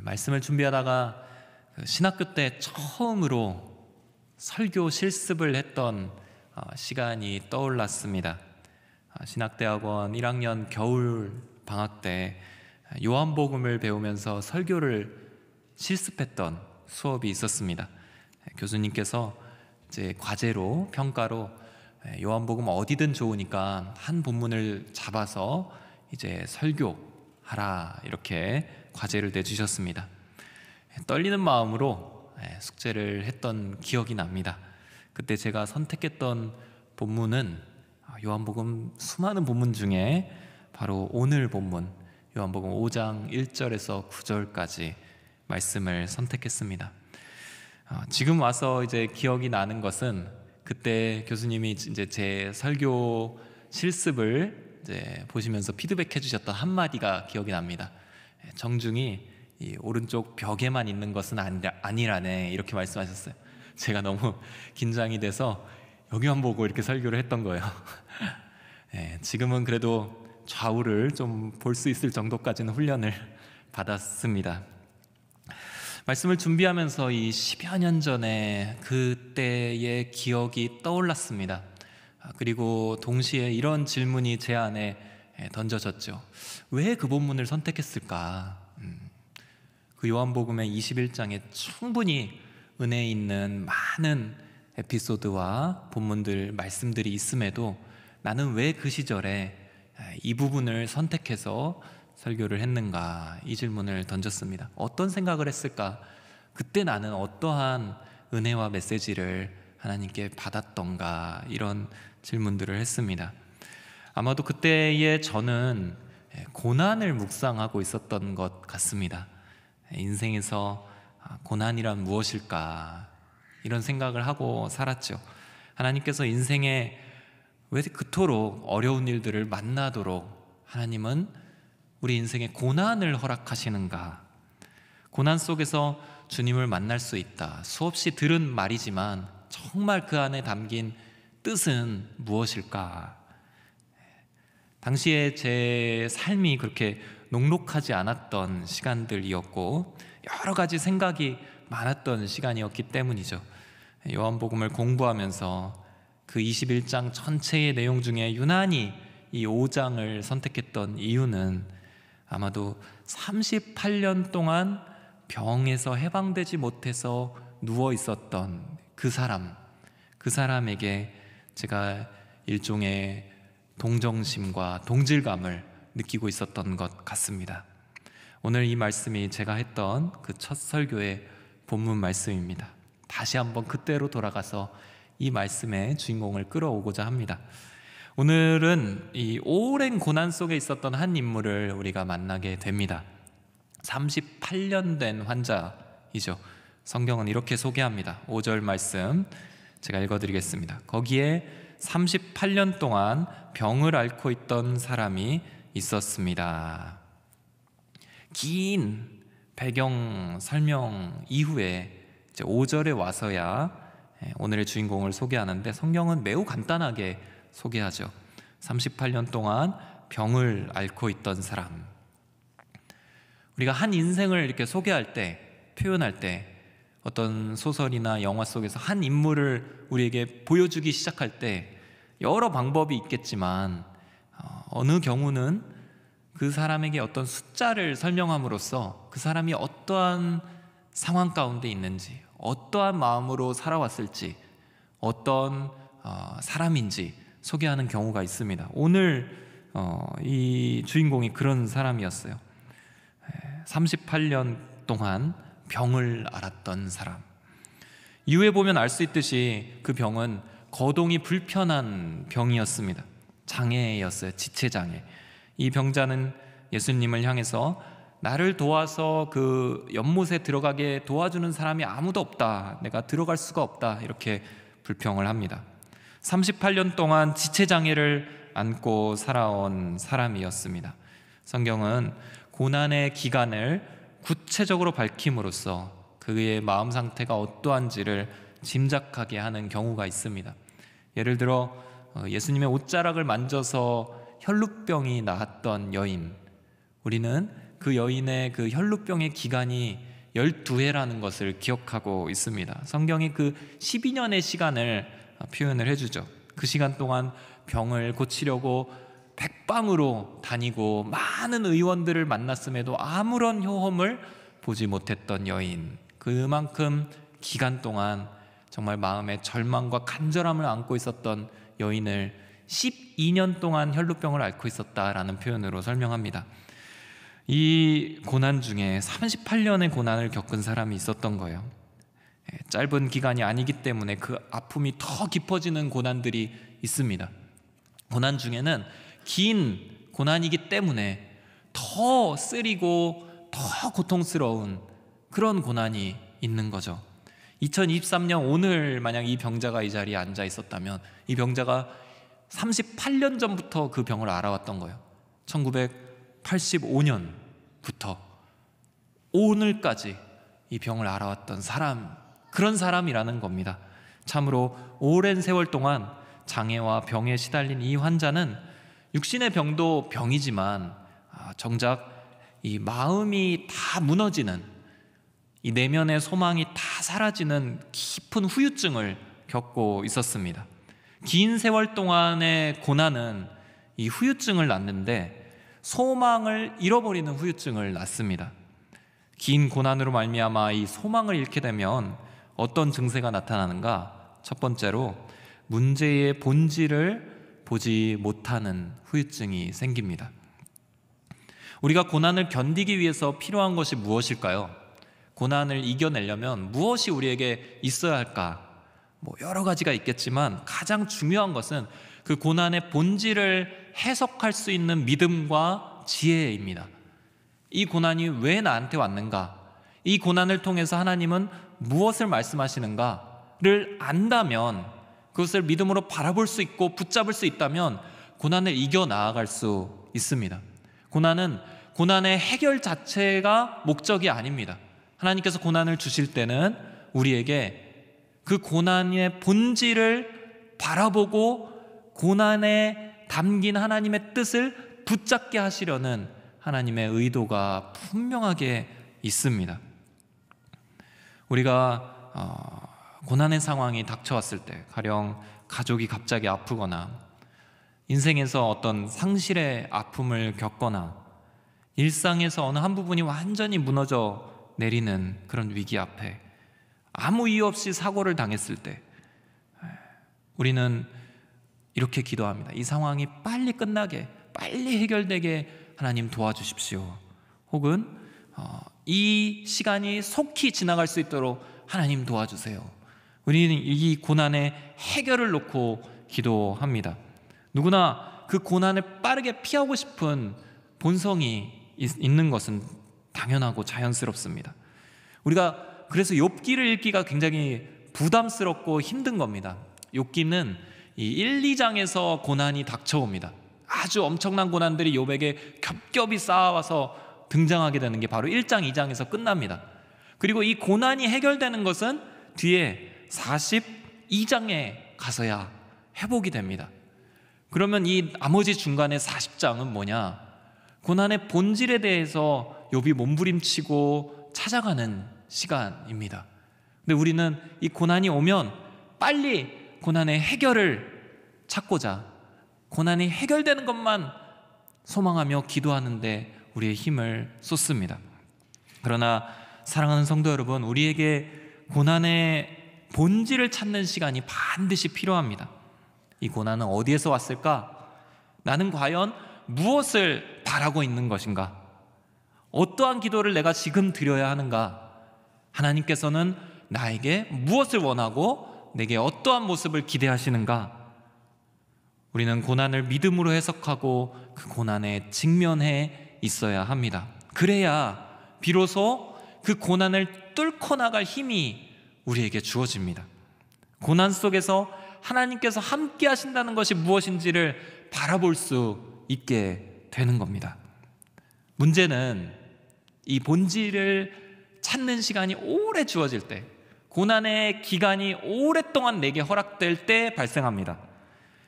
말씀을 준비하다가 신학교 때 처음으로 설교 실습을 했던 시간이 떠올랐습니다. 신학대학원 1학년 겨울 방학 때 요한복음을 배우면서 설교를 실습했던 수업이 있었습니다. 교수님께서 이제 과제로 평가로 요한복음 어디든 좋으니까 한 본문을 잡아서 이제 설교하라 이렇게 과제를 내주셨습니다. 떨리는 마음으로 숙제를 했던 기억이 납니다. 그때 제가 선택했던 본문은 요한복음 수많은 본문 중에 바로 오늘 본문 요한복음 5장 1절에서 9절까지 말씀을 선택했습니다. 지금 와서 이제 기억이 나는 것은 그때 교수님이 이제 제 설교 실습을 이제 보시면서 피드백해 주셨던 한마디가 기억이 납니다. 정중히 이 오른쪽 벽에만 있는 것은 아니라네 이렇게 말씀하셨어요. 제가 너무 긴장이 돼서 여기만 보고 이렇게 설교를 했던 거예요. 지금은 그래도 좌우를 좀 볼 수 있을 정도까지는 훈련을 받았습니다. 말씀을 준비하면서 이 10여 년 전에 그때의 기억이 떠올랐습니다. 그리고 동시에 이런 질문이 제 안에 던져졌죠. 왜 그 본문을 선택했을까? 그 요한복음의 21장에 충분히 은혜 있는 많은 에피소드와 본문들, 말씀들이 있음에도 나는 왜 그 시절에 이 부분을 선택해서 설교를 했는가? 이 질문을 던졌습니다. 어떤 생각을 했을까? 그때 나는 어떠한 은혜와 메시지를 하나님께 받았던가? 이런 질문들을 했습니다. 아마도 그때의 저는 고난을 묵상하고 있었던 것 같습니다. 인생에서 고난이란 무엇일까? 이런 생각을 하고 살았죠. 하나님께서 인생에 왜 그토록 어려운 일들을 만나도록 하나님은 우리 인생에 고난을 허락하시는가? 고난 속에서 주님을 만날 수 있다. 수없이 들은 말이지만 정말 그 안에 담긴 뜻은 무엇일까? 당시에 제 삶이 그렇게 녹록하지 않았던 시간들이었고 여러 가지 생각이 많았던 시간이었기 때문이죠. 요한복음을 공부하면서 그 21장 전체의 내용 중에 유난히 이 5장을 선택했던 이유는 아마도 38년 동안 병에서 해방되지 못해서 누워 있었던 그 사람에게 제가 일종의 동정심과 동질감을 느끼고 있었던 것 같습니다. 오늘 이 말씀이 제가 했던 그 첫 설교의 본문 말씀입니다. 다시 한번 그때로 돌아가서 이 말씀의 주인공을 끌어오고자 합니다. 오늘은 이 오랜 고난 속에 있었던 한 인물을 우리가 만나게 됩니다. 38년 된 환자이죠. 성경은 이렇게 소개합니다. 5절 말씀 제가 읽어드리겠습니다. 거기에 38년 동안 병을 앓고 있던 사람이 있었습니다. 긴 배경 설명 이후에 이제 5절에 와서야 오늘의 주인공을 소개하는데 성경은 매우 간단하게 소개하죠. 38년 동안 병을 앓고 있던 사람. 우리가 한 인생을 이렇게 소개할 때, 표현할 때 어떤 소설이나 영화 속에서 한 인물을 우리에게 보여주기 시작할 때 여러 방법이 있겠지만 어느 경우는 그 사람에게 어떤 숫자를 설명함으로써 그 사람이 어떠한 상황 가운데 있는지, 어떠한 마음으로 살아왔을지, 어떤 사람인지 소개하는 경우가 있습니다. 오늘 이 주인공이 그런 사람이었어요. 38년 동안 병을 앓았던 사람. 이후에 보면 알 수 있듯이 그 병은 거동이 불편한 병이었습니다. 장애였어요. 지체장애. 이 병자는 예수님을 향해서 나를 도와서 그 연못에 들어가게 도와주는 사람이 아무도 없다. 내가 들어갈 수가 없다. 이렇게 불평을 합니다. 38년 동안 지체장애를 안고 살아온 사람이었습니다. 성경은 고난의 기간을 구체적으로 밝힘으로써 그의 마음 상태가 어떠한지를 짐작하게 하는 경우가 있습니다. 예를 들어 예수님의 옷자락을 만져서 혈루병이 나았던 여인, 우리는 그 여인의 그 혈루병의 기간이 12해라는 것을 기억하고 있습니다. 성경이 그 12년의 시간을 표현을 해주죠. 그 시간 동안 병을 고치려고 백방으로 다니고 많은 의원들을 만났음에도 아무런 효험을 보지 못했던 여인, 그만큼 기간 동안 정말 마음에 절망과 간절함을 안고 있었던 여인을 12년 동안 혈루병을 앓고 있었다라는 표현으로 설명합니다. 이 고난 중에 38년의 고난을 겪은 사람이 있었던 거예요. 짧은 기간이 아니기 때문에 그 아픔이 더 깊어지는 고난들이 있습니다. 고난 중에는 긴 고난이기 때문에 더 쓰리고 더 고통스러운 그런 고난이 있는 거죠. 2023년 오늘 만약 이 병자가 이 자리에 앉아 있었다면 이 병자가 38년 전부터 그 병을 알아왔던 거예요. 1985년부터 오늘까지 이 병을 알아왔던 사람, 그런 사람이라는 겁니다. 참으로 오랜 세월 동안 장애와 병에 시달린 이 환자는 육신의 병도 병이지만 정작 이 마음이 다 무너지는, 이 내면의 소망이 다 사라지는 깊은 후유증을 겪고 있었습니다. 긴 세월 동안의 고난은 이 후유증을 낳는데 소망을 잃어버리는 후유증을 낳습니다. 긴 고난으로 말미암아 이 소망을 잃게 되면 어떤 증세가 나타나는가? 첫 번째로 문제의 본질을 보지 못하는 후유증이 생깁니다. 우리가 고난을 견디기 위해서 필요한 것이 무엇일까요? 고난을 이겨내려면 무엇이 우리에게 있어야 할까? 여러 가지가 있겠지만 가장 중요한 것은 그 고난의 본질을 해석할 수 있는 믿음과 지혜입니다. 이 고난이 왜 나한테 왔는가? 이 고난을 통해서 하나님은 무엇을 말씀하시는가를 안다면, 그것을 믿음으로 바라볼 수 있고 붙잡을 수 있다면 고난을 이겨나아갈 수 있습니다. 고난의 해결 자체가 목적이 아닙니다. 하나님께서 고난을 주실 때는 우리에게 그 고난의 본질을 바라보고 고난에 담긴 하나님의 뜻을 붙잡게 하시려는 하나님의 의도가 분명하게 있습니다. 우리가 고난의 상황이 닥쳐왔을 때, 가령 가족이 갑자기 아프거나 인생에서 어떤 상실의 아픔을 겪거나 일상에서 어느 한 부분이 완전히 무너져 내리는 그런 위기 앞에 아무 이유 없이 사고를 당했을 때 우리는 이렇게 기도합니다. 이 상황이 빨리 끝나게, 빨리 해결되게 하나님 도와주십시오. 혹은 이 시간이 속히 지나갈 수 있도록 하나님 도와주세요. 우리는 이 고난의 해결을 놓고 기도합니다. 누구나 그 고난을 빠르게 피하고 싶은 본성이 있는 것은 당연하고 자연스럽습니다. 우리가 그래서 욥기를 읽기가 굉장히 부담스럽고 힘든 겁니다. 욥기는 이 1, 2장에서 고난이 닥쳐옵니다. 아주 엄청난 고난들이 욥에게 겹겹이 쌓아와서 등장하게 되는 게 바로 1장, 2장에서 끝납니다. 그리고 이 고난이 해결되는 것은 뒤에 42장에 가서야 회복이 됩니다. 그러면 이 나머지 중간에 40장은 뭐냐? 고난의 본질에 대해서 욥이 몸부림치고 찾아가는 시간입니다. 근데 우리는 이 고난이 오면 빨리 고난의 해결을 찾고자 고난이 해결되는 것만 소망하며 기도하는데 우리의 힘을 쏟습니다. 그러나 사랑하는 성도 여러분, 우리에게 고난의 본질을 찾는 시간이 반드시 필요합니다. 이 고난은 어디에서 왔을까? 나는 과연 무엇을 바라고 있는 것인가? 어떠한 기도를 내가 지금 드려야 하는가? 하나님께서는 나에게 무엇을 원하고 내게 어떠한 모습을 기대하시는가? 우리는 고난을 믿음으로 해석하고 그 고난에 직면해 있어야 합니다. 그래야 비로소 그 고난을 뚫고 나갈 힘이 우리에게 주어집니다. 고난 속에서 하나님께서 함께 하신다는 것이 무엇인지를 바라볼 수 있게 되는 겁니다. 문제는 이 본질을 찾는 시간이 오래 주어질 때, 고난의 기간이 오랫동안 내게 허락될 때 발생합니다.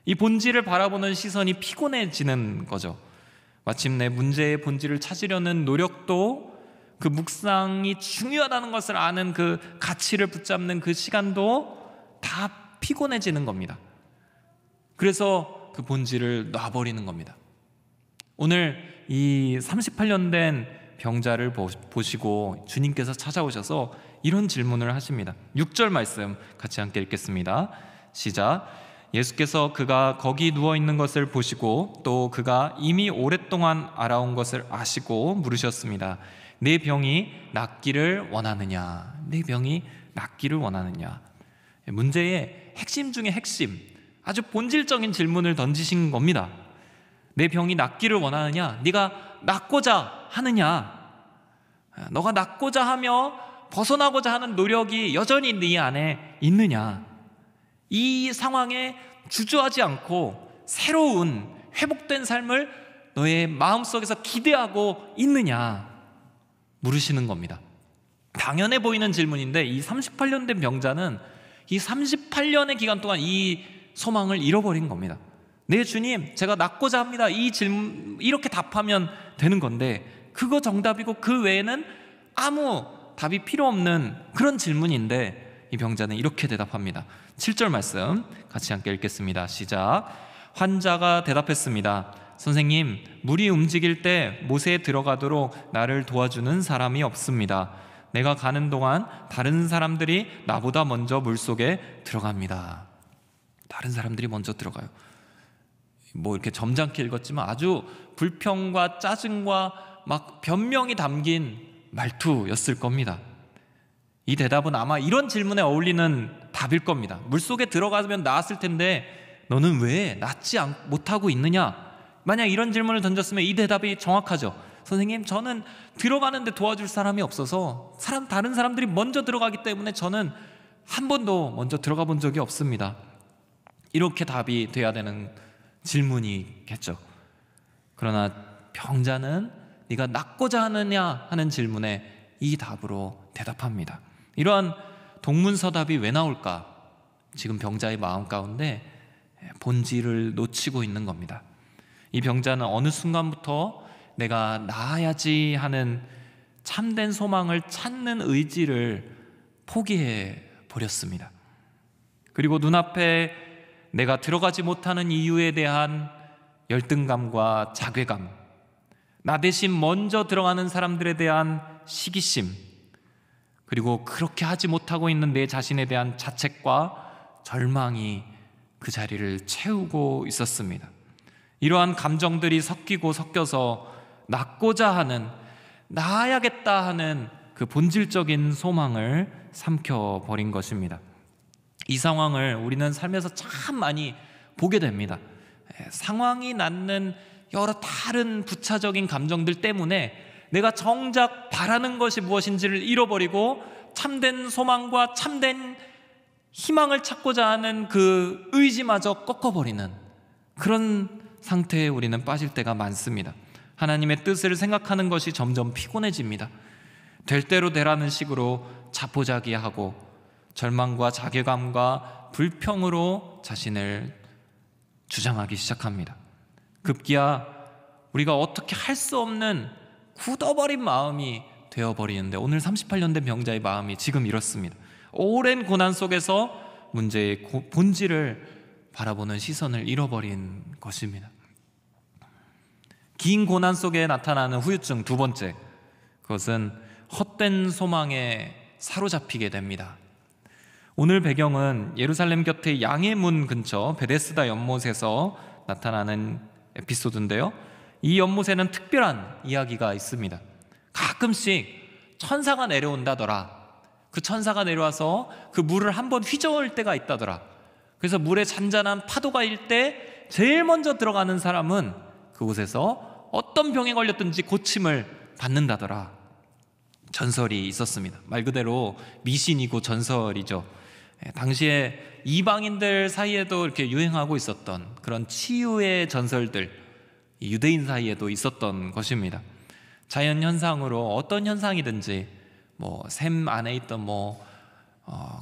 이 본질을 바라보는 시선이 피곤해지는 거죠. 마침내 문제의 본질을 찾으려는 노력도, 그 묵상이 중요하다는 것을 아는 그 가치를 붙잡는 그 시간도 다 피곤해지는 겁니다. 그래서 그 본질을 놔버리는 겁니다. 오늘 이 38년 된 병자를 보시고 주님께서 찾아오셔서 이런 질문을 하십니다. 6절 말씀 같이 함께 읽겠습니다. 시작. 예수께서 그가 거기 누워있는 것을 보시고 또 그가 이미 오랫동안 알아온 것을 아시고 물으셨습니다. 내 병이 낫기를 원하느냐? 내 병이 낫기를 원하느냐? 문제의 핵심 중에 핵심, 아주 본질적인 질문을 던지신 겁니다. 내 병이 낫기를 원하느냐? 네가 낫고자 하느냐? 너가 낫고자 하며 벗어나고자 하는 노력이 여전히 네 안에 있느냐? 이 상황에 주저하지 않고 새로운 회복된 삶을 너의 마음속에서 기대하고 있느냐? 물으시는 겁니다. 당연해 보이는 질문인데 이 38년 된 병자는 이 38년의 기간 동안 이 소망을 잃어버린 겁니다. 네, 주님, 제가 낫고자 합니다. 이 질문 이렇게 답하면 되는 건데 그거 정답이고 그 외에는 아무 답이 필요 없는 그런 질문인데 이 병자는 이렇게 대답합니다. 7절 말씀 같이 함께 읽겠습니다. 시작. 환자가 대답했습니다. 선생님, 물이 움직일 때 못에 들어가도록 나를 도와주는 사람이 없습니다. 내가 가는 동안 다른 사람들이 나보다 먼저 물속에 들어갑니다. 다른 사람들이 먼저 들어가요. 뭐 이렇게 점잖게 읽었지만 아주 불평과 짜증과 막 변명이 담긴 말투였을 겁니다. 이 대답은 아마 이런 질문에 어울리는 답일 겁니다. 물속에 들어가면 나았을 텐데 너는 왜 낫지 못하고 있느냐? 만약 이런 질문을 던졌으면 이 대답이 정확하죠. 선생님, 저는 들어가는데 도와줄 사람이 없어서 다른 사람들이 먼저 들어가기 때문에 저는 한 번도 먼저 들어가 본 적이 없습니다. 이렇게 답이 돼야 되는 질문이겠죠. 그러나 병자는 네가 낫고자 하느냐 하는 질문에 이 답으로 대답합니다. 이러한 동문서답이 왜 나올까? 지금 병자의 마음 가운데 본질을 놓치고 있는 겁니다. 이 병자는 어느 순간부터 내가 나아야지 하는 참된 소망을 찾는 의지를 포기해 버렸습니다. 그리고 눈앞에 내가 들어가지 못하는 이유에 대한 열등감과 자괴감, 나 대신 먼저 들어가는 사람들에 대한 시기심, 그리고 그렇게 하지 못하고 있는 내 자신에 대한 자책과 절망이 그 자리를 채우고 있었습니다. 이러한 감정들이 섞여서 낫고자 하는, 나아야겠다 하는 그 본질적인 소망을 삼켜버린 것입니다. 이 상황을 우리는 삶에서 참 많이 보게 됩니다. 상황이 낳는 여러 다른 부차적인 감정들 때문에 내가 정작 바라는 것이 무엇인지를 잃어버리고 참된 소망과 참된 희망을 찾고자 하는 그 의지마저 꺾어버리는 그런 상태에 우리는 빠질 때가 많습니다. 하나님의 뜻을 생각하는 것이 점점 피곤해집니다. 될 대로 되라는 식으로 자포자기하고 절망과 자괴감과 불평으로 자신을 주장하기 시작합니다. 급기야 우리가 어떻게 할 수 없는 굳어버린 마음이 되어버리는데 오늘 38년 된 병자의 마음이 지금 이렇습니다. 오랜 고난 속에서 문제의 본질을 바라보는 시선을 잃어버린 것입니다. 긴 고난 속에 나타나는 후유증 두 번째, 그것은 헛된 소망에 사로잡히게 됩니다. 오늘 배경은 예루살렘 곁의 양의 문 근처 베데스다 연못에서 나타나는 에피소드인데요, 이 연못에는 특별한 이야기가 있습니다. 가끔씩 천사가 내려온다더라. 그 천사가 내려와서 그 물을 한번 휘저을 때가 있다더라. 그래서 물에 잔잔한 파도가 일 때 제일 먼저 들어가는 사람은 그곳에서 어떤 병에 걸렸든지 고침을 받는다더라. 전설이 있었습니다. 말 그대로 미신이고 전설이죠. 당시에 이방인들 사이에도 이렇게 유행하고 있었던 그런 치유의 전설들, 유대인 사이에도 있었던 것입니다. 자연 현상으로 어떤 현상이든지 샘 안에 있던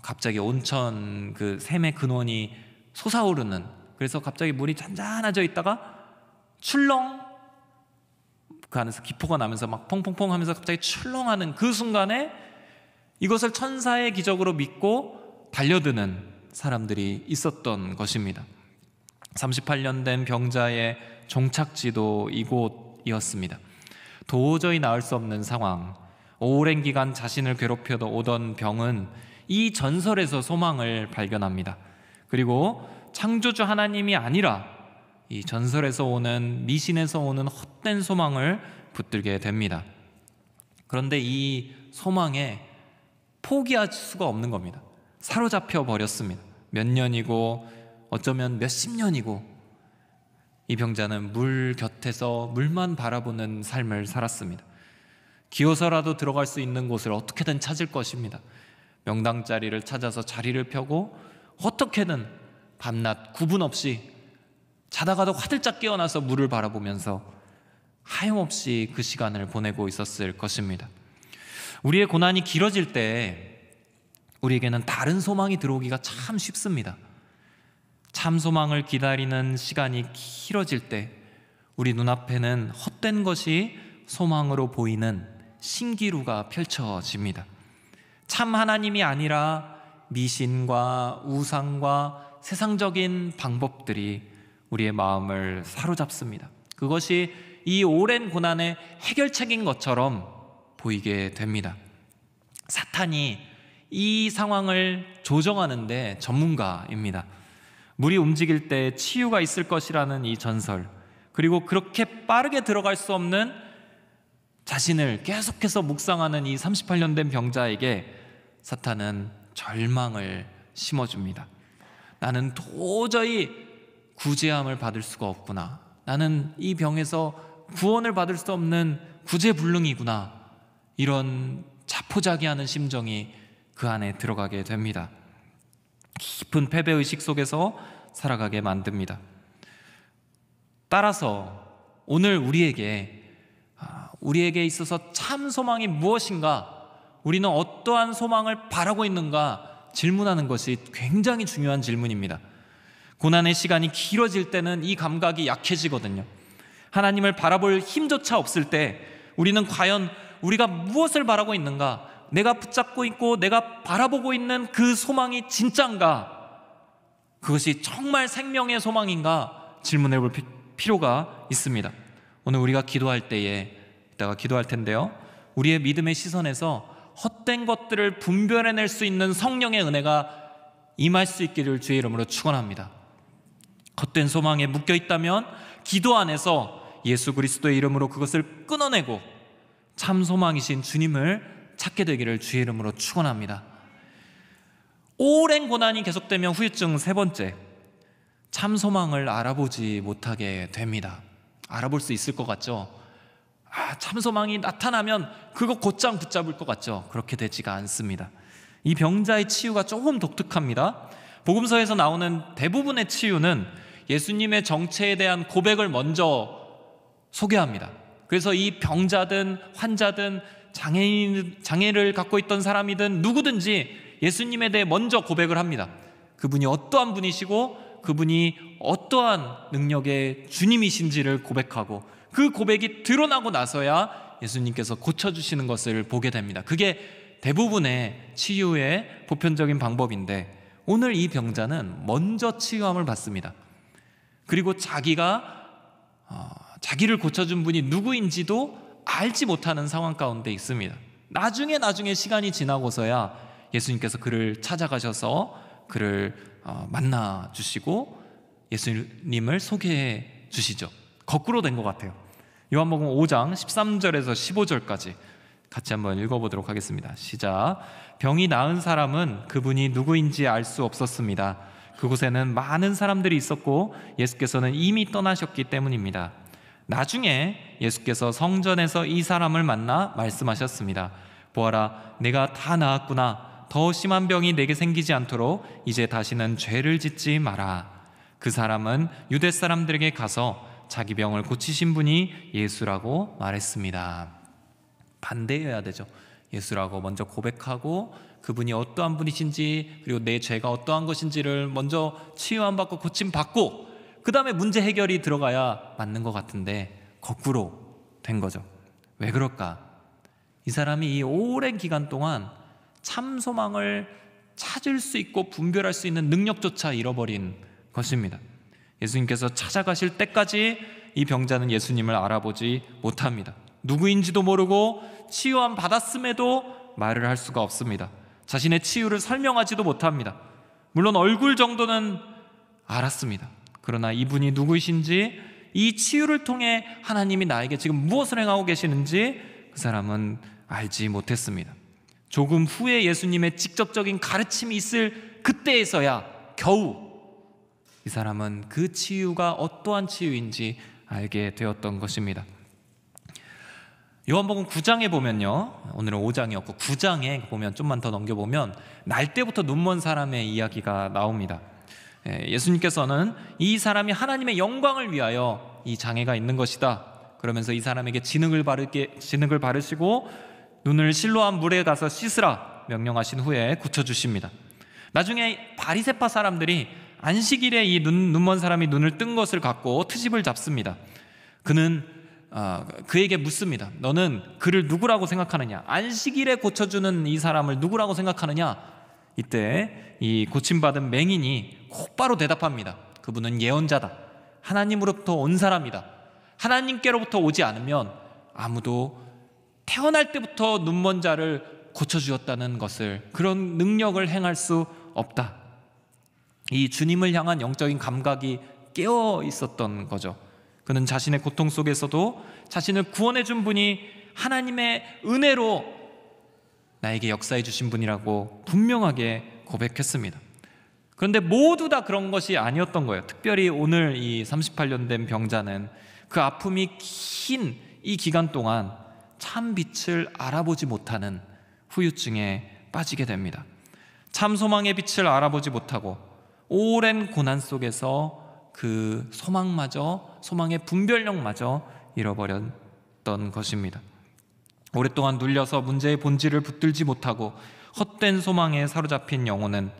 갑자기 온천 그 샘의 근원이 솟아오르는, 그래서 갑자기 물이 잔잔해져 있다가 출렁 그 안에서 기포가 나면서 막 퐁퐁퐁 하면서 갑자기 출렁하는 그 순간에 이것을 천사의 기적으로 믿고 달려드는 사람들이 있었던 것입니다. 38년 된 병자의 종착지도 이곳이었습니다. 도저히 나을 수 없는 상황, 오랜 기간 자신을 괴롭혀 오던 병은 이 전설에서 소망을 발견합니다. 그리고 창조주 하나님이 아니라 이 전설에서 오는, 미신에서 오는 헛된 소망을 붙들게 됩니다. 그런데 이 소망에 포기할 수가 없는 겁니다. 사로잡혀 버렸습니다. 몇 년이고 어쩌면 몇십 년이고 이 병자는 물 곁에서 물만 바라보는 삶을 살았습니다. 기어서라도 들어갈 수 있는 곳을 어떻게든 찾을 것입니다. 명당 자리를 찾아서 자리를 펴고 어떻게든 밤낮 구분 없이 자다가도 화들짝 깨어나서 물을 바라보면서 하염없이 그 시간을 보내고 있었을 것입니다. 우리의 고난이 길어질 때 우리에게는 다른 소망이 들어오기가 참 쉽습니다. 참 소망을 기다리는 시간이 길어질 때 우리 눈앞에는 헛된 것이 소망으로 보이는 신기루가 펼쳐집니다. 참 하나님이 아니라 미신과 우상과 세상적인 방법들이 우리의 마음을 사로잡습니다. 그것이 이 오랜 고난의 해결책인 것처럼 보이게 됩니다. 사탄이 이 상황을 조정하는데 전문가입니다. 물이 움직일 때 치유가 있을 것이라는 이 전설, 그리고 그렇게 빠르게 들어갈 수 없는 자신을 계속해서 묵상하는 이 38년 된 병자에게 사탄은 절망을 심어줍니다. 나는 도저히 구제함을 받을 수가 없구나. 나는 이 병에서 구원을 받을 수 없는 구제불능이구나. 이런 자포자기하는 심정이 그 안에 들어가게 됩니다. 깊은 패배의식 속에서 살아가게 만듭니다. 따라서 오늘 우리에게 있어서 참 소망이 무엇인가, 우리는 어떠한 소망을 바라고 있는가 질문하는 것이 굉장히 중요한 질문입니다. 고난의 시간이 길어질 때는 이 감각이 약해지거든요. 하나님을 바라볼 힘조차 없을 때 우리는 과연 우리가 무엇을 바라고 있는가, 내가 붙잡고 있고 내가 바라보고 있는 그 소망이 진짠가, 그것이 정말 생명의 소망인가 질문해 볼 필요가 있습니다. 오늘 우리가 기도할 때에, 이따가 기도할 텐데요, 우리의 믿음의 시선에서 헛된 것들을 분별해낼 수 있는 성령의 은혜가 임할 수 있기를 주의 이름으로 축원합니다. 헛된 소망에 묶여 있다면 기도 안에서 예수 그리스도의 이름으로 그것을 끊어내고 참 소망이신 주님을 찾게 되기를 주의 이름으로 축원합니다. 오랜 고난이 계속되면 후유증 세 번째, 참 소망을 알아보지 못하게 됩니다. 알아볼 수 있을 것 같죠? 참 소망이 나타나면 그거 곧장 붙잡을 것 같죠? 그렇게 되지가 않습니다. 이 병자의 치유가 조금 독특합니다. 복음서에서 나오는 대부분의 치유는 예수님의 정체에 대한 고백을 먼저 소개합니다. 그래서 이 병자든 환자든 장애를 갖고 있던 사람이든 누구든지 예수님에 대해 먼저 고백을 합니다. 그분이 어떠한 분이시고 그분이 어떠한 능력의 주님이신지를 고백하고, 그 고백이 드러나고 나서야 예수님께서 고쳐주시는 것을 보게 됩니다. 그게 대부분의 치유의 보편적인 방법인데, 오늘 이 병자는 먼저 치유함을 받습니다. 그리고 자기를 고쳐준 분이 누구인지도 알지 못하는 상황 가운데 있습니다. 나중에 시간이 지나고서야 예수님께서 그를 찾아가셔서 그를 만나 주시고 예수님을 소개해 주시죠. 거꾸로 된 것 같아요. 요한복음 5장 13절에서 15절까지 같이 한번 읽어보도록 하겠습니다. 시작. 병이 나은 사람은 그분이 누구인지 알 수 없었습니다. 그곳에는 많은 사람들이 있었고 예수께서는 이미 떠나셨기 때문입니다. 나중에 예수께서 성전에서 이 사람을 만나 말씀하셨습니다. 보아라, 내가 다 나았구나. 더 심한 병이 내게 생기지 않도록 이제 다시는 죄를 짓지 마라. 그 사람은 유대 사람들에게 가서 자기 병을 고치신 분이 예수라고 말했습니다. 반대해야 되죠. 예수라고 먼저 고백하고 그분이 어떠한 분이신지, 그리고 내 죄가 어떠한 것인지를 먼저 치유함 받고 고침 받고 그 다음에 문제 해결이 들어가야 맞는 것 같은데, 거꾸로 된 거죠. 왜 그럴까? 이 사람이 이 오랜 기간 동안 참 소망을 찾을 수 있고 분별할 수 있는 능력조차 잃어버린 것입니다. 예수님께서 찾아가실 때까지 이 병자는 예수님을 알아보지 못합니다. 누구인지도 모르고 치유함 받았음에도 말을 할 수가 없습니다. 자신의 치유를 설명하지도 못합니다. 물론 얼굴 정도는 알았습니다. 그러나 이분이 누구이신지, 이 치유를 통해 하나님이 나에게 지금 무엇을 행하고 계시는지 그 사람은 알지 못했습니다. 조금 후에 예수님의 직접적인 가르침이 있을 그때에서야 겨우 이 사람은 그 치유가 어떠한 치유인지 알게 되었던 것입니다. 요한복음 9장에 보면요, 오늘은 5장이었고 9장에 보면 좀만 더 넘겨보면 날 때부터 눈먼 사람의 이야기가 나옵니다. 예수님께서는 이 사람이 하나님의 영광을 위하여 이 장애가 있는 것이다, 그러면서 이 사람에게 진흙을 바르시고 눈을 실로암 물에 가서 씻으라 명령하신 후에 고쳐주십니다. 나중에 바리새파 사람들이 안식일에 이 눈먼 사람이 눈을 뜬 것을 갖고 트집을 잡습니다. 그는 그에게 묻습니다. 너는 그를 누구라고 생각하느냐? 안식일에 고쳐주는 이 사람을 누구라고 생각하느냐? 이때 이 고침받은 맹인이 곧바로 대답합니다. 그분은 예언자다. 하나님으로부터 온 사람이다. 하나님께로부터 오지 않으면 아무도 태어날 때부터 눈먼 자를 고쳐주었다는 것을, 그런 능력을 행할 수 없다. 이 주님을 향한 영적인 감각이 깨어 있었던 거죠. 그는 자신의 고통 속에서도 자신을 구원해 준 분이 하나님의 은혜로 나에게 역사해 주신 분이라고 분명하게 고백했습니다. 그런데 모두 다 그런 것이 아니었던 거예요. 특별히 오늘 이 38년 된 병자는 그 아픔이 긴 이 기간 동안 참 빛을 알아보지 못하는 후유증에 빠지게 됩니다. 참 소망의 빛을 알아보지 못하고 오랜 고난 속에서 그 소망의 분별력마저 잃어버렸던 것입니다. 오랫동안 눌려서 문제의 본질을 붙들지 못하고 헛된 소망에 사로잡힌 영혼은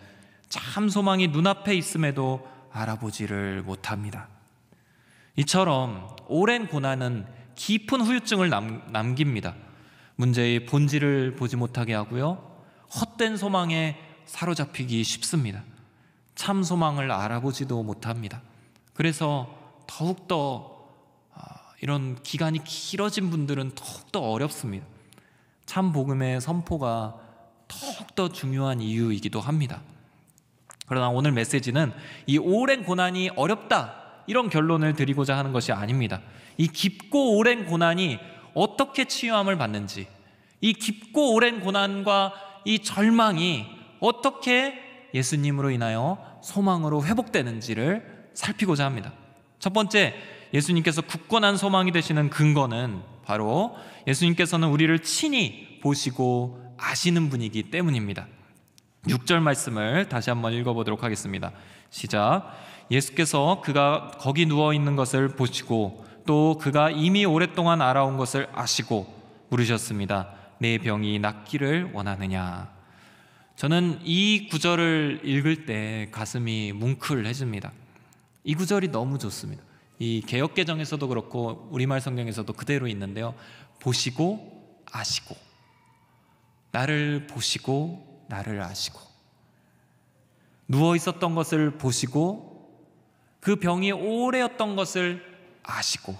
참 소망이 눈앞에 있음에도 알아보지를 못합니다. 이처럼 오랜 고난은 깊은 후유증을 남깁니다. 문제의 본질을 보지 못하게 하고요, 헛된 소망에 사로잡히기 쉽습니다. 참 소망을 알아보지도 못합니다. 그래서 더욱더 이런 기간이 길어진 분들은 더욱더 어렵습니다. 참 복음의 선포가 더욱더 중요한 이유이기도 합니다. 그러나 오늘 메시지는 이 오랜 고난이 어렵다, 이런 결론을 드리고자 하는 것이 아닙니다. 이 깊고 오랜 고난이 어떻게 치유함을 받는지, 이 깊고 오랜 고난과 이 절망이 어떻게 예수님으로 인하여 소망으로 회복되는지를 살피고자 합니다. 첫 번째, 예수님께서 굳건한 소망이 되시는 근거는 바로 예수님께서는 우리를 친히 보시고 아시는 분이기 때문입니다. 6절 말씀을 다시 한번 읽어보도록 하겠습니다. 시작. 예수께서 그가 거기 누워있는 것을 보시고 또 그가 이미 오랫동안 알아온 것을 아시고 물으셨습니다. 내 병이 낫기를 원하느냐? 저는 이 구절을 읽을 때 가슴이 뭉클해집니다. 이 구절이 너무 좋습니다. 이 개역개정에서도 그렇고 우리말 성경에서도 그대로 있는데요, 보시고 아시고, 나를 보시고 나를 아시고, 누워 있었던 것을 보시고 그 병이 오래였던 것을 아시고,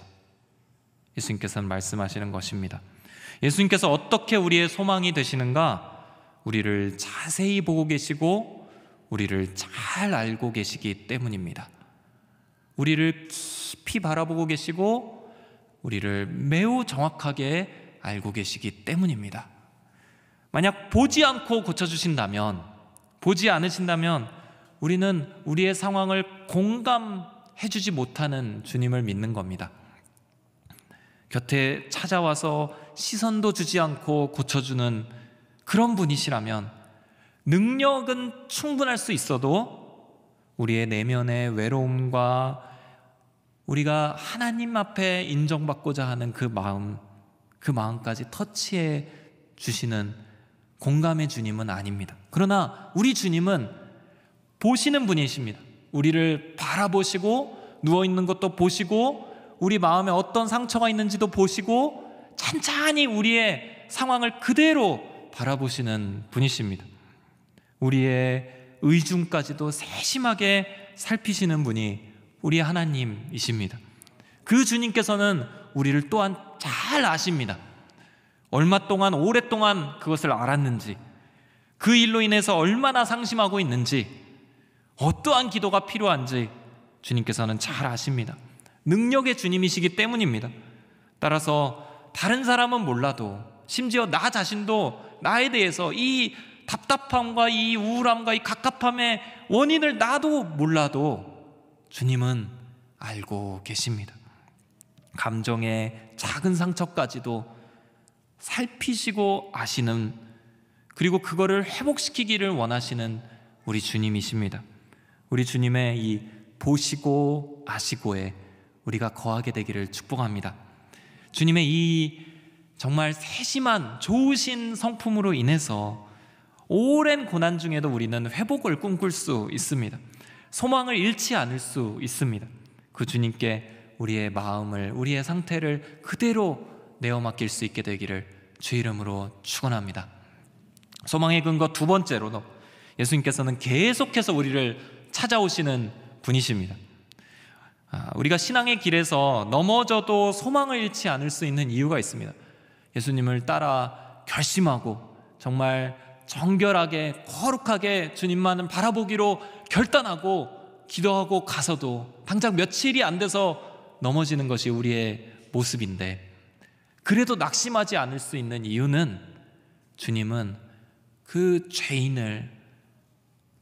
예수님께서는 말씀하시는 것입니다. 예수님께서 어떻게 우리의 소망이 되시는가? 우리를 자세히 보고 계시고 우리를 잘 알고 계시기 때문입니다. 우리를 깊이 바라보고 계시고 우리를 매우 정확하게 알고 계시기 때문입니다. 만약 보지 않고 고쳐주신다면, 보지 않으신다면 우리는 우리의 상황을 공감해주지 못하는 주님을 믿는 겁니다. 곁에 찾아와서 시선도 주지 않고 고쳐주는 그런 분이시라면 능력은 충분할 수 있어도 우리의 내면의 외로움과 우리가 하나님 앞에 인정받고자 하는 그 마음까지 터치해 주시는 공감의 주님은 아닙니다. 그러나 우리 주님은 보시는 분이십니다. 우리를 바라보시고 누워있는 것도 보시고 우리 마음에 어떤 상처가 있는지도 보시고 찬찬히 우리의 상황을 그대로 바라보시는 분이십니다. 우리의 의중까지도 세심하게 살피시는 분이 우리 하나님이십니다. 그 주님께서는 우리를 또한 잘 아십니다. 얼마 동안, 오랫동안 그것을 알았는지, 그 일로 인해서 얼마나 상심하고 있는지, 어떠한 기도가 필요한지 주님께서는 잘 아십니다. 능력의 주님이시기 때문입니다. 따라서 다른 사람은 몰라도, 심지어 나 자신도 나에 대해서 이 답답함과 이 우울함과 이 갑갑함의 원인을 나도 몰라도 주님은 알고 계십니다. 감정의 작은 상처까지도 살피시고 아시는, 그리고 그거를 회복시키기를 원하시는 우리 주님이십니다. 우리 주님의 이 보시고 아시고에 우리가 거하게 되기를 축복합니다. 주님의 이 정말 세심한 좋으신 성품으로 인해서 오랜 고난 중에도 우리는 회복을 꿈꿀 수 있습니다. 소망을 잃지 않을 수 있습니다. 그 주님께 우리의 마음을, 우리의 상태를 그대로 내어 맡길 수 있게 되기를 주 이름으로 축원합니다. 소망의 근거 두 번째로, 예수님께서는 계속해서 우리를 찾아오시는 분이십니다. 우리가 신앙의 길에서 넘어져도 소망을 잃지 않을 수 있는 이유가 있습니다. 예수님을 따라 결심하고 정말 정결하게 거룩하게 주님만을 바라보기로 결단하고 기도하고 가서도 당장 며칠이 안 돼서 넘어지는 것이 우리의 모습인데, 그래도 낙심하지 않을 수 있는 이유는 주님은 그 죄인을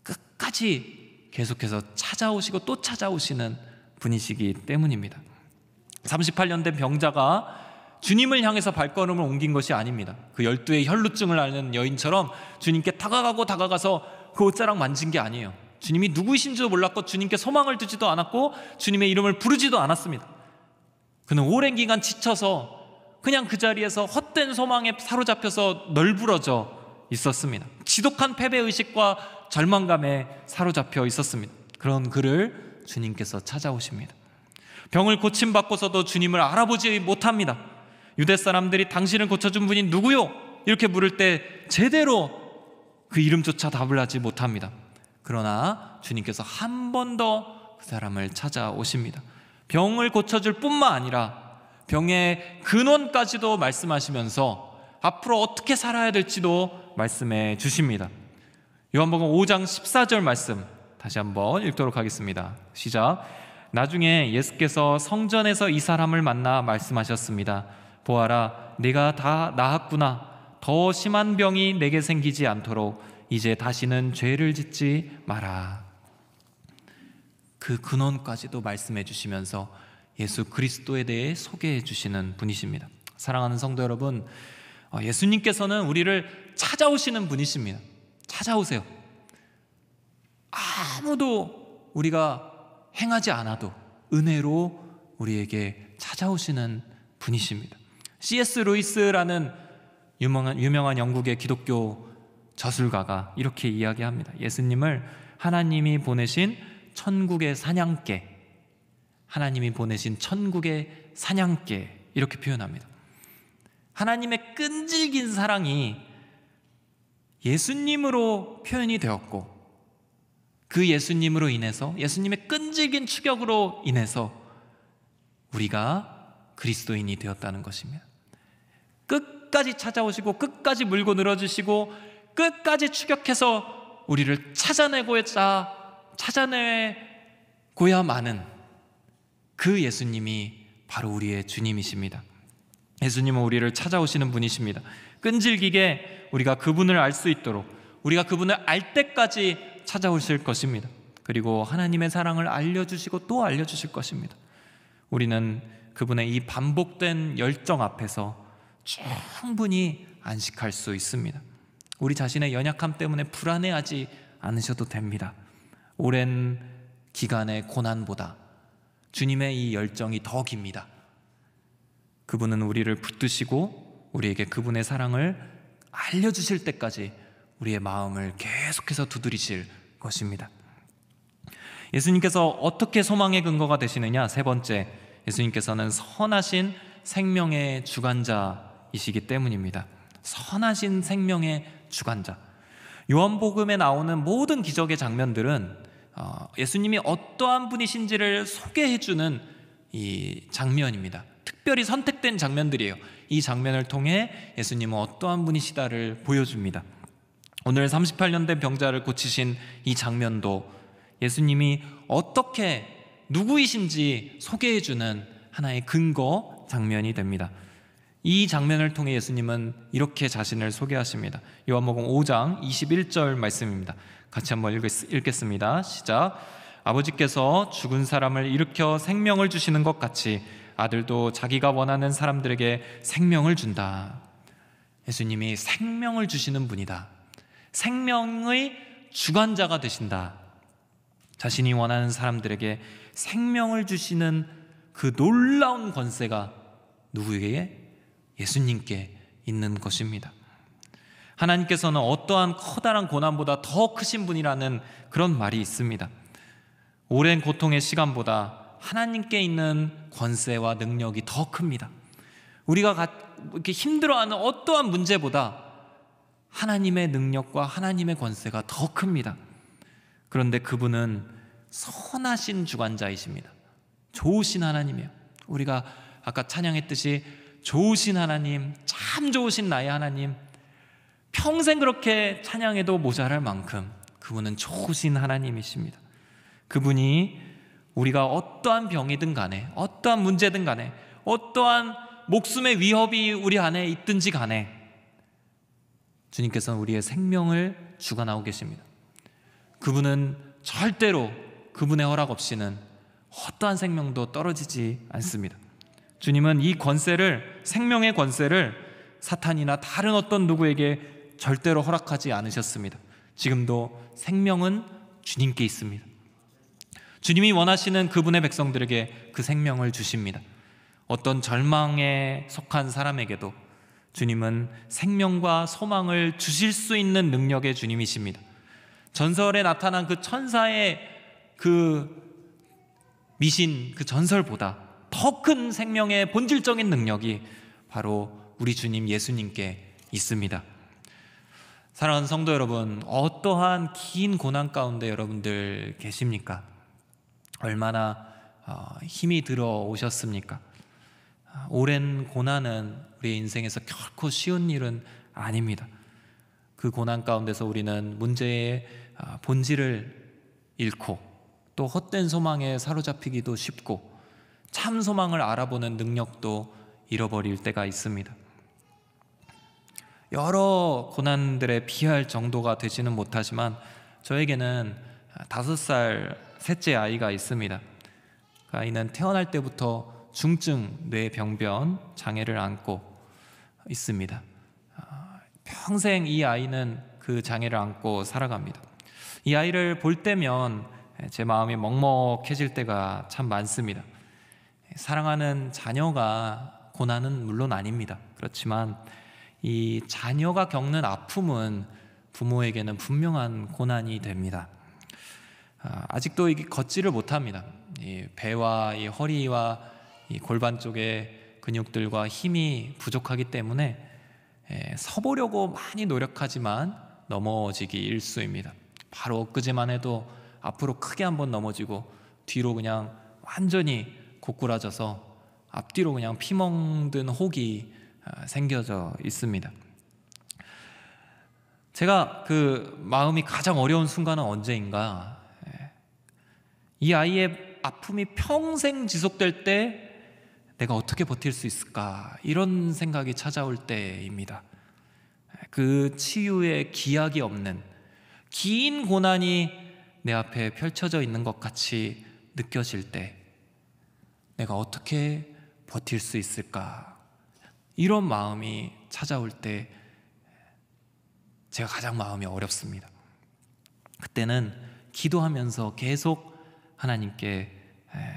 끝까지 계속해서 찾아오시고 또 찾아오시는 분이시기 때문입니다. 38년 된 병자가 주님을 향해서 발걸음을 옮긴 것이 아닙니다. 그 12의 혈루증을 앓는 여인처럼 주님께 다가가서 그 옷자락 만진 게 아니에요. 주님이 누구이신지도 몰랐고 주님께 소망을 두지도 않았고 주님의 이름을 부르지도 않았습니다. 그는 오랜 기간 지쳐서 그냥 그 자리에서 헛된 소망에 사로잡혀서 널브러져 있었습니다. 지독한 패배의식과 절망감에 사로잡혀 있었습니다. 그런 그를 주님께서 찾아오십니다. 병을 고침받고서도 주님을 알아보지 못합니다. 유대 사람들이 당신을 고쳐준 분이 누구요? 이렇게 물을 때 제대로 그 이름조차 답을 하지 못합니다. 그러나 주님께서 한 번 더 그 사람을 찾아오십니다. 병을 고쳐줄 뿐만 아니라 병의 근원까지도 말씀하시면서 앞으로 어떻게 살아야 될지도 말씀해 주십니다. 요한복음 5장 14절 말씀 다시 한번 읽도록 하겠습니다. 시작. 나중에 예수께서 성전에서 이 사람을 만나 말씀하셨습니다. 보아라, 네가 다 나았구나. 더 심한 병이 내게 생기지 않도록 이제 다시는 죄를 짓지 마라. 그 근원까지도 말씀해 주시면서 예수 그리스도에 대해 소개해 주시는 분이십니다. 사랑하는 성도 여러분, 예수님께서는 우리를 찾아오시는 분이십니다. 찾아오세요. 아무도 우리가 행하지 않아도 은혜로 우리에게 찾아오시는 분이십니다. C.S. 루이스라는 유명한 영국의 기독교 저술가가 이렇게 이야기합니다. 예수님을 하나님이 보내신 천국의 사냥개, 하나님이 보내신 천국의 사냥개, 이렇게 표현합니다. 하나님의 끈질긴 사랑이 예수님으로 표현이 되었고, 그 예수님으로 인해서, 예수님의 끈질긴 추격으로 인해서 우리가 그리스도인이 되었다는 것입니다. 끝까지 찾아오시고 끝까지 물고 늘어주시고 끝까지 추격해서 우리를 찾아내고야마는 그 예수님이 바로 우리의 주님이십니다. 예수님은 우리를 찾아오시는 분이십니다. 끈질기게 우리가 그분을 알 수 있도록, 우리가 그분을 알 때까지 찾아오실 것입니다. 그리고 하나님의 사랑을 알려주시고 또 알려주실 것입니다. 우리는 그분의 이 반복된 열정 앞에서 충분히 안식할 수 있습니다. 우리 자신의 연약함 때문에 불안해하지 않으셔도 됩니다. 오랜 기간의 고난보다 주님의 이 열정이 더 깁니다. 그분은 우리를 붙드시고 우리에게 그분의 사랑을 알려주실 때까지 우리의 마음을 계속해서 두드리실 것입니다. 예수님께서 어떻게 소망의 근거가 되시느냐? 세 번째, 예수님께서는 선하신 생명의 주관자이시기 때문입니다. 선하신 생명의 주관자. 요한복음에 나오는 모든 기적의 장면들은 예수님이 어떠한 분이신지를 소개해주는 이 장면입니다. 특별히 선택된 장면들이에요. 이 장면을 통해 예수님은 어떠한 분이시다를 보여줍니다. 오늘 38년 된 병자를 고치신 이 장면도 예수님이 어떻게 누구이신지 소개해주는 하나의 근거 장면이 됩니다. 이 장면을 통해 예수님은 이렇게 자신을 소개하십니다. 요한복음 5장 21절 말씀입니다. 같이 한번 읽겠습니다. 시작. 아버지께서 죽은 사람을 일으켜 생명을 주시는 것 같이 아들도 자기가 원하는 사람들에게 생명을 준다. 예수님이 생명을 주시는 분이다. 생명의 주관자가 되신다. 자신이 원하는 사람들에게 생명을 주시는 그 놀라운 권세가 누구에게? 예수님께 있는 것입니다. 하나님께서는 어떠한 커다란 고난보다 더 크신 분이라는 그런 말이 있습니다. 오랜 고통의 시간보다 하나님께 있는 권세와 능력이 더 큽니다. 우리가 이렇게 힘들어하는 어떠한 문제보다 하나님의 능력과 하나님의 권세가 더 큽니다. 그런데 그분은 선하신 주관자이십니다. 좋으신 하나님이에요. 우리가 아까 찬양했듯이 좋으신 하나님, 참 좋으신 나의 하나님, 평생 그렇게 찬양해도 모자랄 만큼 그분은 좋으신 하나님이십니다. 그분이 우리가 어떠한 병이든 간에, 어떠한 문제든 간에, 어떠한 목숨의 위협이 우리 안에 있든지 간에 주님께서는 우리의 생명을 주관하고 계십니다. 그분은 절대로 그분의 허락 없이는 어떠한 생명도 떨어지지 않습니다. 주님은 이 권세를, 생명의 권세를 사탄이나 다른 어떤 누구에게 절대로 허락하지 않으셨습니다. 지금도 생명은 주님께 있습니다. 주님이 원하시는 그분의 백성들에게 그 생명을 주십니다. 어떤 절망에 속한 사람에게도 주님은 생명과 소망을 주실 수 있는 능력의 주님이십니다. 전설에 나타난 그 천사의 그 미신, 그 전설보다 더 큰 생명의 본질적인 능력이 바로 우리 주님 예수님께 있습니다. 사랑하는 성도 여러분, 어떠한 긴 고난 가운데 여러분들 계십니까? 얼마나 힘이 들어오셨습니까? 오랜 고난은 우리의 인생에서 결코 쉬운 일은 아닙니다. 그 고난 가운데서 우리는 문제의 본질을 잃고 또 헛된 소망에 사로잡히기도 쉽고 참 소망을 알아보는 능력도 잃어버릴 때가 있습니다. 여러 고난들에 비할 정도가 되지는 못하지만 저에게는 5살 셋째 아이가 있습니다. 그 아이는 태어날 때부터 중증 뇌병변 장애를 안고 있습니다. 평생 이 아이는 그 장애를 안고 살아갑니다. 이 아이를 볼 때면 제 마음이 먹먹해질 때가 참 많습니다. 사랑하는 자녀가 고난은 물론 아닙니다. 그렇지만 이 자녀가 겪는 아픔은 부모에게는 분명한 고난이 됩니다. 아직도 이게 걷지를 못합니다. 이 배와 이 허리와 이 골반 쪽의 근육들과 힘이 부족하기 때문에 서보려고 많이 노력하지만 넘어지기 일쑤입니다. 바로 엊그제만 해도 앞으로 크게 한번 넘어지고 뒤로 그냥 완전히 고꾸라져서 앞뒤로 그냥 피멍든 혹이 생겨져 있습니다. 제가 그 마음이 가장 어려운 순간은 언제인가? 이 아이의 아픔이 평생 지속될 때 내가 어떻게 버틸 수 있을까? 이런 생각이 찾아올 때입니다. 그 치유의 기약이 없는 긴 고난이 내 앞에 펼쳐져 있는 것 같이 느껴질 때 내가 어떻게 버틸 수 있을까? 이런 마음이 찾아올 때 제가 가장 마음이 어렵습니다. 그때는 기도하면서 계속 하나님께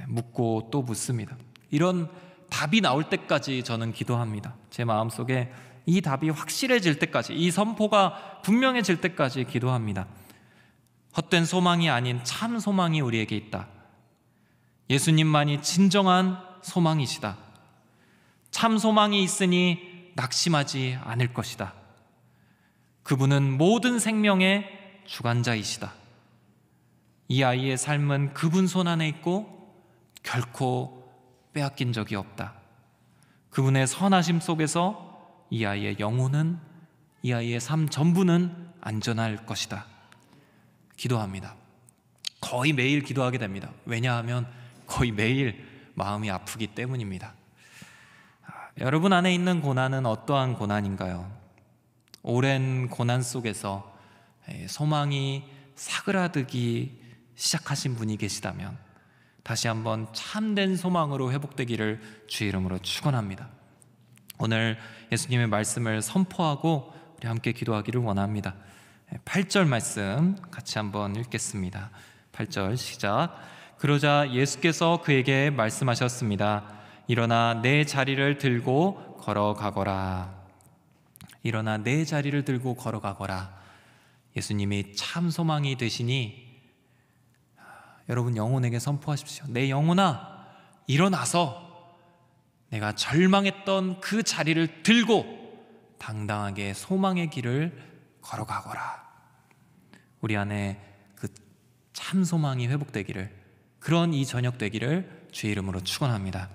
묻고 또 묻습니다. 이런 답이 나올 때까지 저는 기도합니다. 제 마음속에 이 답이 확실해질 때까지, 이 선포가 분명해질 때까지 기도합니다. 헛된 소망이 아닌 참 소망이 우리에게 있다. 예수님만이 진정한 소망이시다. 참 소망이 있으니 낙심하지 않을 것이다. 그분은 모든 생명의 주관자이시다. 이 아이의 삶은 그분 손 안에 있고 결코 빼앗긴 적이 없다. 그분의 선하심 속에서 이 아이의 영혼은, 이 아이의 삶 전부는 안전할 것이다. 기도합니다. 거의 매일 기도하게 됩니다. 왜냐하면 거의 매일 마음이 아프기 때문입니다. 여러분 안에 있는 고난은 어떠한 고난인가요? 오랜 고난 속에서 소망이 사그라들기 시작하신 분이 계시다면 다시 한번 참된 소망으로 회복되기를 주의 이름으로 축원합니다. 오늘 예수님의 말씀을 선포하고 우리 함께 기도하기를 원합니다. 8절 말씀 같이 한번 읽겠습니다. 8절 시작. 그러자 예수께서 그에게 말씀하셨습니다. 일어나 내 자리를 들고 걸어가거라. 일어나 내 자리를 들고 걸어가거라. 예수님이 참 소망이 되시니 여러분 영혼에게 선포하십시오. 내 영혼아, 일어나서 내가 절망했던 그 자리를 들고 당당하게 소망의 길을 걸어가거라. 우리 안에 그 참 소망이 회복되기를, 그런 이 저녁 되기를 주의 이름으로 축원합니다.